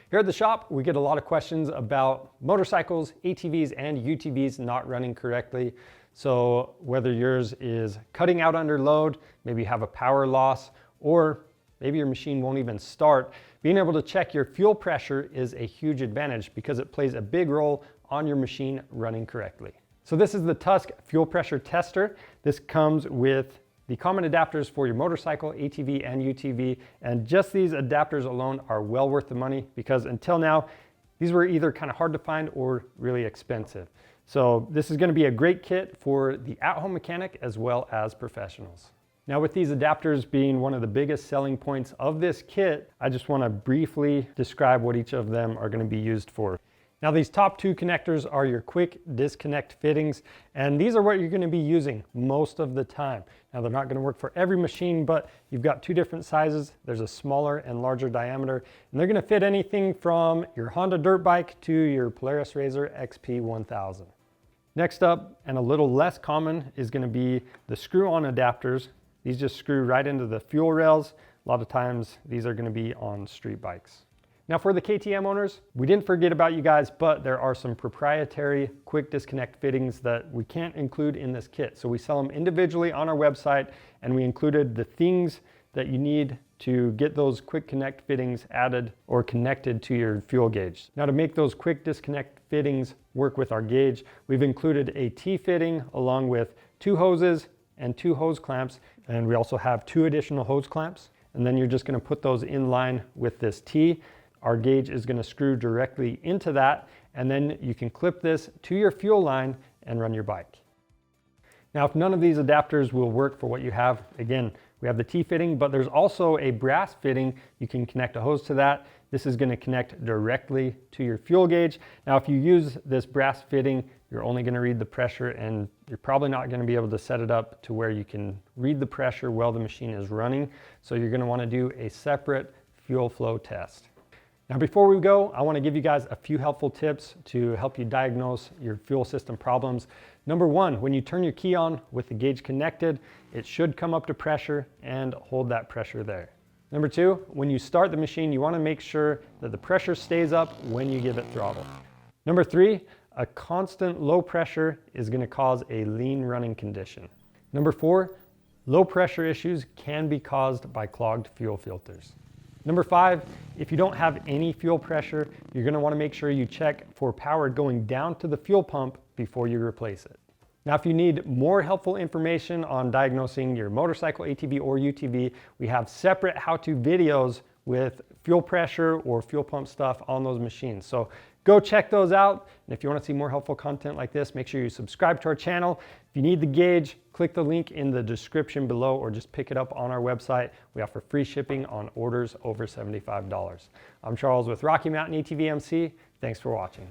Here at the shop, we get a lot of questions about motorcycles, ATVs, and UTVs not running correctly. So whether yours is cutting out under load, maybe you have a power loss, or maybe your machine won't even start, being able to check your fuel pressure is a huge advantage because it plays a big role on your machine running correctly. So this is the Tusk Fuel Pressure Tester. This comes with the common adapters for your motorcycle, ATV, and UTV, and just these adapters alone are well worth the money because until now, these were either kind of hard to find or really expensive. So this is going to be a great kit for the at-home mechanic as well as professionals. Now with these adapters being one of the biggest selling points of this kit, I just want to briefly describe what each of them are going to be used for. Now these top two connectors are your quick disconnect fittings, and these are what you're going to be using most of the time. Now they're not going to work for every machine, but you've got two different sizes. There's a smaller and larger diameter, and they're going to fit anything from your Honda dirt bike to your Polaris RZR XP 1000. Next up, and a little less common, is going to be the screw-on adapters. These just screw right into the fuel rails. A lot of times these are going to be on street bikes. Now for the KTM owners, we didn't forget about you guys, but there are some proprietary quick disconnect fittings that we can't include in this kit. So we sell them individually on our website, and we included the things that you need to get those quick connect fittings added or connected to your fuel gauge. Now to make those quick disconnect fittings work with our gauge, we've included a T-fitting along with 2 hoses and 2 hose clamps, and we also have 2 additional hose clamps. And then you're just going to put those in line with this T. Our gauge is going to screw directly into that, and then you can clip this to your fuel line and run your bike. Now, if none of these adapters will work for what you have, again, we have the T-fitting, but there's also a brass fitting. You can connect a hose to that. This is going to connect directly to your fuel gauge. Now, if you use this brass fitting, you're only going to read the pressure, and you're probably not going to be able to set it up to where you can read the pressure while the machine is running. So you're going to want to do a separate fuel flow test. Now before we go, I want to give you guys a few helpful tips to help you diagnose your fuel system problems. Number 1, when you turn your key on with the gauge connected, it should come up to pressure and hold that pressure there. Number 2, when you start the machine, you want to make sure that the pressure stays up when you give it throttle. Number 3, a constant low pressure is going to cause a lean running condition. Number 4, low pressure issues can be caused by clogged fuel filters. Number 5, if you don't have any fuel pressure, you're going to want to make sure you check for power going down to the fuel pump before you replace it. Now, if you need more helpful information on diagnosing your motorcycle, ATV, or UTV, we have separate how-to videos with fuel pressure or fuel pump stuff on those machines. So go check those out. And if you want to see more helpful content like this, make sure you subscribe to our channel. If you need the gauge, click the link in the description below or just pick it up on our website. We offer free shipping on orders over $75. I'm Charles with Rocky Mountain ATV MC. Thanks for watching.